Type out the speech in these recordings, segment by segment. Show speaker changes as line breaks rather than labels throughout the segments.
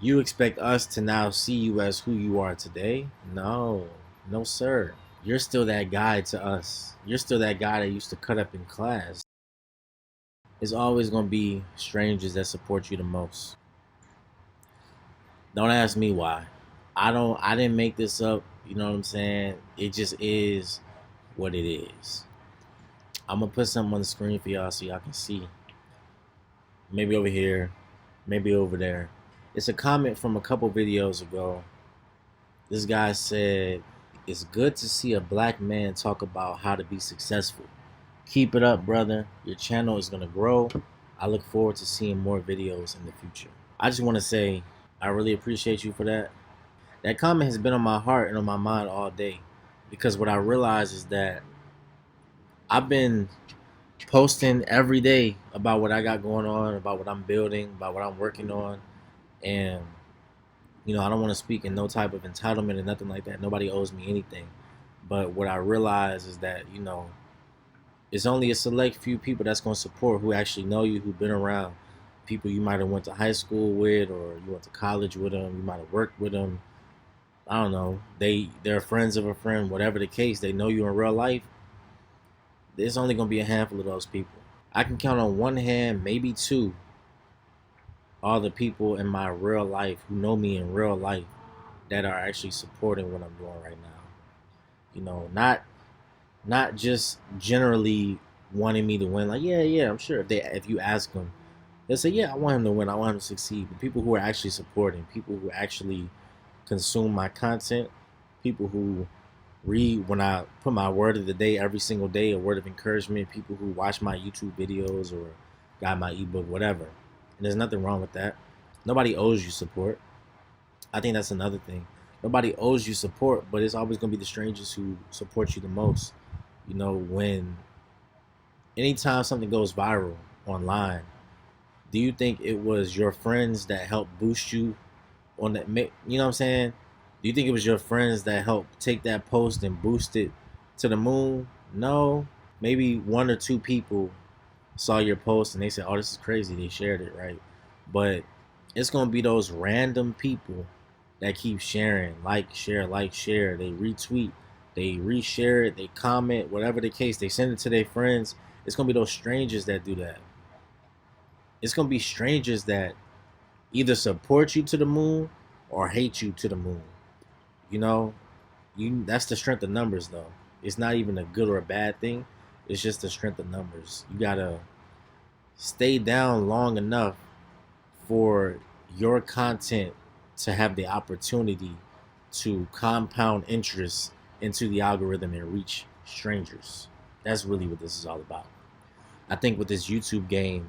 You expect us to now see you as who you are today? No, no, sir. You're still that guy to us. You're still that guy that used to cut up in class. It's always going to be strangers that support you the most. Don't ask me why. I didn't make this up. You know what I'm saying? It just is what it is. I'm going to put something on the screen for y'all so y'all can see. Maybe over here, maybe over there. It's a comment from a couple videos ago. This guy said, "It's good to see a black man talk about how to be successful. Keep it up, brother. Your channel is going to grow. I look forward to seeing more videos in the future." I just want to say, I really appreciate you for that. That comment has been on my heart and on my mind all day, because what I realize is that I've been posting every day about what I got going on, about what I'm building, about what I'm working on. And I don't want to speak in no type of entitlement or nothing like that. Nobody owes me anything. But what I realize is that, it's only a select few people that's going to support, who actually know you, who've been around. People you might have went to high school with, or you went to college with them, you might have worked with them. I don't know. They're friends of a friend, whatever the case. They know you in real life. There's only going to be a handful of those people. I can count on one hand, maybe two, all the people in my real life who know me in real life that are actually supporting what I'm doing right now. Not just generally wanting me to win. Like, yeah, I'm sure if you ask them, they'll say, yeah, I want him to win. I want him to succeed. But people who are actually supporting, people who actually consume my content, people who read when I put my word of the day every single day, a word of encouragement, people who watch my YouTube videos or got my ebook, whatever. And there's nothing wrong with that. Nobody owes you support. I think that's another thing. Nobody owes you support, but it's always going to be the strangers who support you the most. When anytime something goes viral online, do you think it was your friends that helped boost you on that? You know what I'm saying? Do you think it was your friends that helped take that post and boost it to the moon? No. Maybe one or two people saw your post and they said, "Oh, this is crazy." They shared it, right? But it's gonna be those random people that keep sharing, like, share, like, share. They retweet, they reshare it, they comment, whatever the case. They send it to their friends. It's gonna be those strangers that do that. It's gonna be strangers that either support you to the moon or hate you to the moon. You know, that's the strength of numbers, though. It's not even a good or a bad thing. It's just the strength of numbers. You gotta stay down long enough for your content to have the opportunity to compound interest into the algorithm and reach strangers. That's really what this is all about. I think with this YouTube game,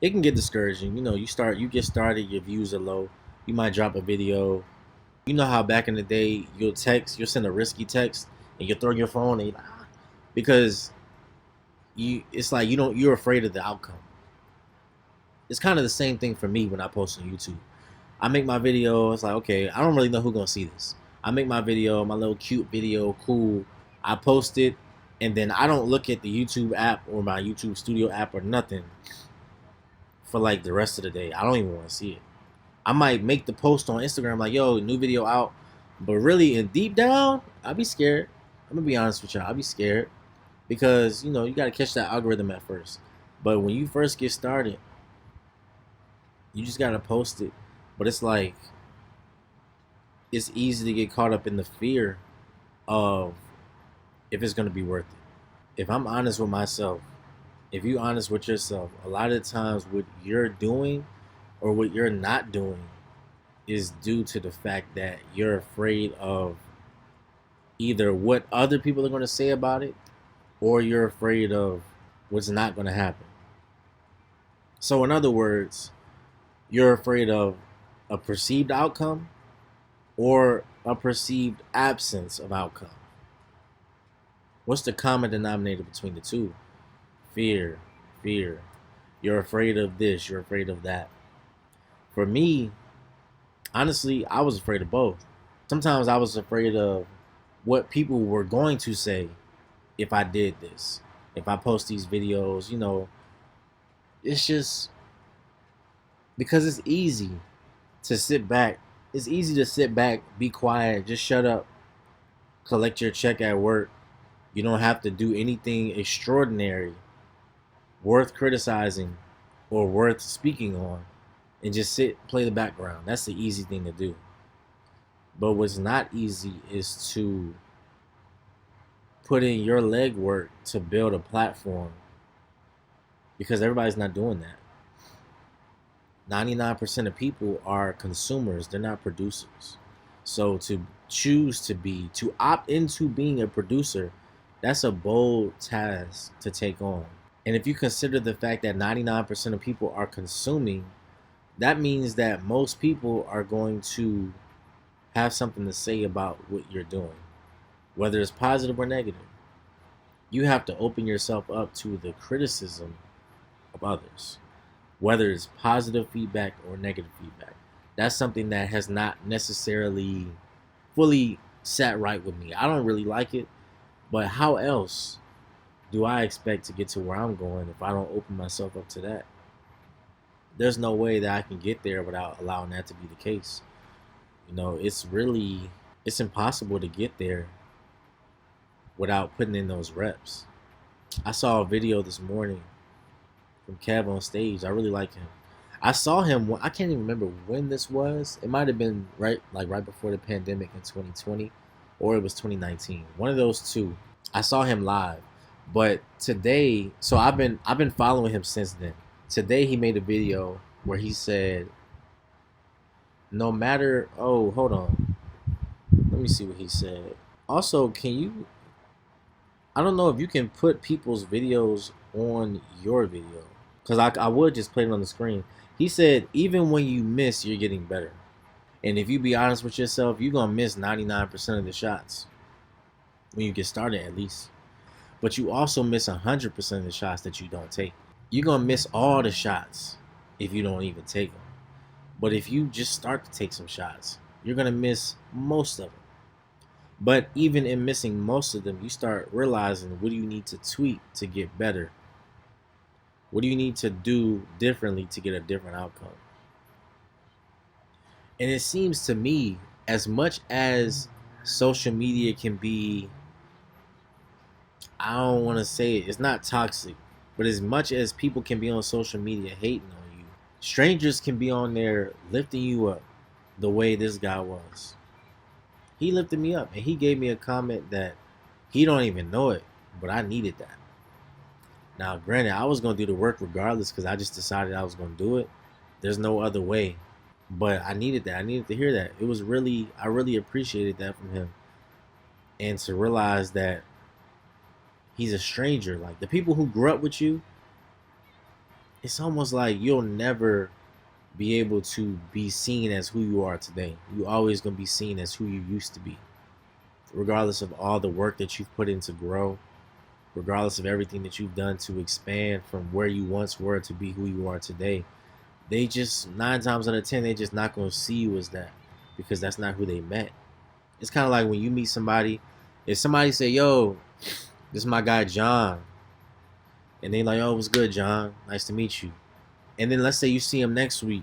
it can get discouraging. You get started, your views are low. You might drop a video. You know how back in the day you'll send a risky text and you'll throw your phone and because it's like you're afraid of the outcome. It's kind of the same thing for me when I post on YouTube. I make my video. It's like, okay, I don't really know who's gonna see this. I make my video, my little cute video, cool. I post it, and then I don't look at the YouTube app or my YouTube Studio app or nothing for like the rest of the day. I don't even want to see it. I might make the post on Instagram like, yo, new video out. But really, in deep down, I'll be scared. I'm gonna be honest with y'all. I'll be scared because you gotta catch that algorithm at first. But when you first get started, you just gotta post it. But it's like it's easy to get caught up in the fear of if it's gonna be worth it. If I'm honest with myself, if you honest with yourself, a lot of the times what you're doing or what you're not doing is due to the fact that you're afraid of either what other people are going to say about it, or you're afraid of what's not going to happen. So in other words, you're afraid of a perceived outcome or a perceived absence of outcome. What's the common denominator between the two? Fear. Fear. You're afraid of this, you're afraid of that. For me, honestly, I was afraid of both. Sometimes I was afraid of what people were going to say if I did this. If I post these videos, it's just because it's easy. to sit back. It's easy to sit back, be quiet, just shut up, collect your check at work. You don't have to do anything extraordinary, worth criticizing, or worth speaking on, and just sit, play the background. That's the easy thing to do. But what's not easy is to put in your legwork to build a platform, because everybody's not doing that. 99% of people are consumers, they're not producers. So to choose to opt into being a producer, that's a bold task to take on. And if you consider the fact that 99% of people are consuming, that means that most people are going to have something to say about what you're doing, whether it's positive or negative. You have to open yourself up to the criticism of others, whether it's positive feedback or negative feedback. That's something that has not necessarily fully sat right with me. I don't really like it, but how else do I expect to get to where I'm going if I don't open myself up to that? There's no way that I can get there without allowing that to be the case. It's impossible to get there without putting in those reps. I saw a video this morning from Kev on stage. I really like him. I saw him. I can't even remember when this was. It might have been right before the pandemic in 2020, or it was 2019. One of those two. I saw him live. But today, so I've been following him since then. Today he made a video where he said, no matter, oh, hold on. Let me see what he said. Also, I don't know if you can put people's videos on your video, because I would just play it on the screen. He said, even when you miss, you're getting better. And if you be honest with yourself, you're going to miss 99% of the shots when you get started, at least. But you also miss 100% of the shots that you don't take. You're going to miss all the shots if you don't even take them. But if you just start to take some shots, you're going to miss most of them. But even in missing most of them, you start realizing, what do you need to tweak to get better? What do you need to do differently to get a different outcome? And it seems to me, as much as social media can be, I don't want to say it's not toxic, but as much as people can be on social media hating on you, strangers can be on there lifting you up the way this guy was. He lifted me up, and he gave me a comment that he don't even know it, but I needed that. Now, granted, I was going to do the work regardless, because I just decided I was going to do it. There's no other way. But I needed that. I needed to hear that. I really appreciated that from him. And to realize that he's a stranger. Like, the people who grew up with you, it's almost like you'll never be able to be seen as who you are today. You're always going to be seen as who you used to be. Regardless of all the work that you've put in to grow, regardless of everything that you've done to expand from where you once were to be who you are today, they just, 9 times out of 10, they just not going to see you as that, because that's not who they met. It's kind of like when you meet somebody, if somebody say, yo, this is my guy John, and they like, oh, what's good, John? Nice to meet you. And then let's say you see him next week,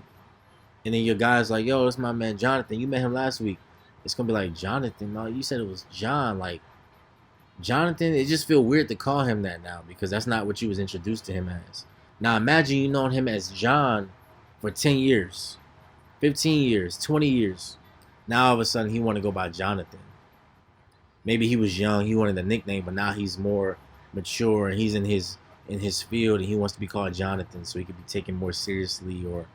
and then your guy's like, yo, this is my man Jonathan. You met him last week. It's going to be like, Jonathan? No, you said it was John. Like, Jonathan, it just feel weird to call him that now, because that's not what you was introduced to him as. Now imagine you known him as John for 10 years, 15 years, 20 years. Now all of a sudden he want to go by Jonathan. Maybe he was young, he wanted a nickname, but now he's more mature and he's in his field, and he wants to be called Jonathan so he can be taken more seriously, or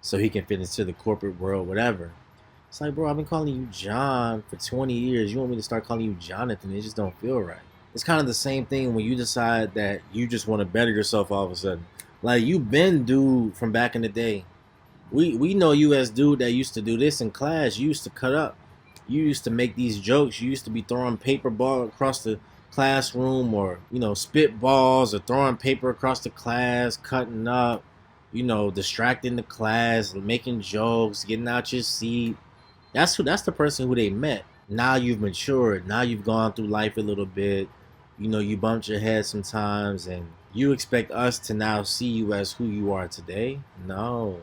so he can fit into the corporate world, whatever. It's like, bro, I've been calling you John for 20 years. You want me to start calling you Jonathan? It just don't feel right. It's kind of the same thing when you decide that you just want to better yourself all of a sudden. Like, you been dude from back in the day. We know you as dude that used to do this in class. You used to cut up. You used to make these jokes. You used to be throwing paper ball across the classroom, or, spit balls, or throwing paper across the class, cutting up, distracting the class, making jokes, getting out your seat. That's the person who they met. Now you've matured. Now you've gone through life a little bit. You bumped your head sometimes, and you expect us to now see you as who you are today? No,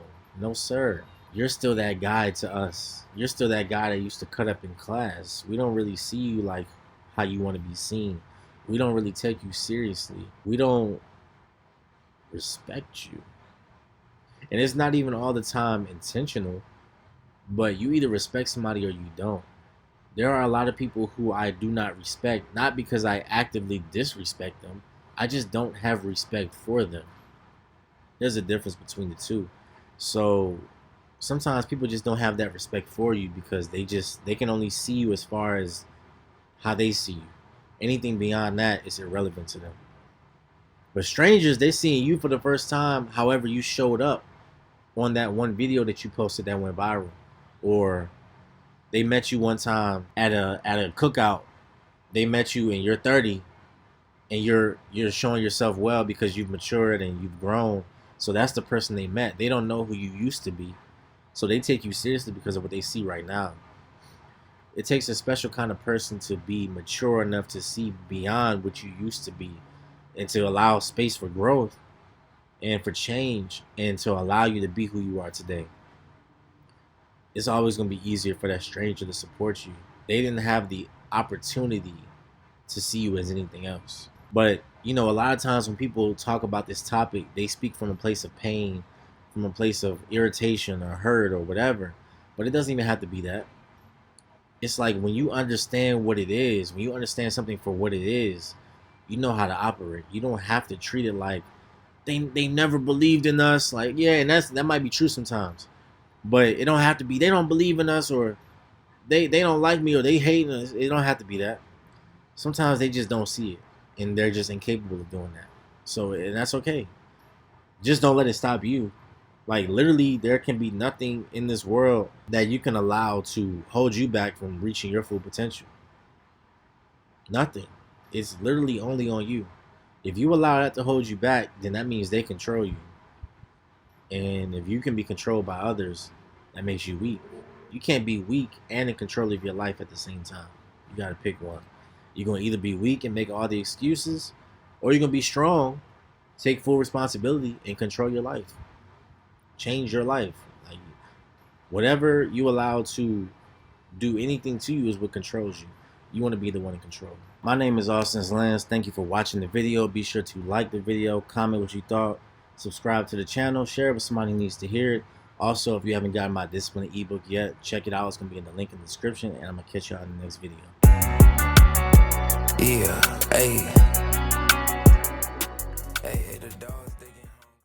sir. you're still that guy to us. You're still that guy that used to cut up in class. We don't really see you like how you want to be seen. We don't really take you seriously. We don't respect you. And it's not even all the time intentional, but you either respect somebody or you don't. There are a lot of people who I do not respect, not because I actively disrespect them. I just don't have respect for them. There's a difference between the two. So sometimes people just don't have that respect for you because they can only see you as far as how they see you. Anything beyond that is irrelevant to them. But strangers, they seeing you for the first time, however you showed up on that one video that you posted that went viral. Or they met you one time at a cookout. They met you and you're 30 and you're showing yourself well because you've matured and you've grown. So that's the person they met. They don't know who you used to be. So they take you seriously because of what they see right now. It takes a special kind of person to be mature enough to see beyond what you used to be and to allow space for growth and for change and to allow you to be who you are today. It's always going to be easier for that stranger to support you. They didn't have the opportunity to see you as anything else. But, you know, a lot of times when people talk about this topic, they speak from a place of pain, from a place of irritation or hurt or whatever. But it doesn't even have to be that. It's like when you understand what it is, when you understand something for what it is, you know how to operate. You don't have to treat it like they never believed in us. Like, yeah, and that might be true sometimes. But it don't have to be they don't believe in us or they don't like me or they hate us. It don't have to be that. Sometimes they just don't see it and they're just incapable of doing that. So, and that's okay. Just don't let it stop you. Like, literally, there can be nothing in this world that you can allow to hold you back from reaching your full potential. Nothing. It's literally only on you. If you allow that to hold you back, then that means they control you. And if you can be controlled by others, that makes you weak. You can't be weak and in control of your life at the same time. You got to pick one. You're going to either be weak and make all the excuses, or you're going to be strong, take full responsibility, and control your life. Change your life. Like, whatever you allow to do anything to you is what controls you. You want to be the one in control. My name is AUSTINSLENS. Thank you for watching the video. Be sure to like the video, comment what you thought, subscribe to the channel, share it with somebody who needs to hear it. Also, if you haven't gotten my discipline ebook yet, check it out. It's going to be in the link in the description, and I'm going to catch y'all in the next video.
Yeah, hey.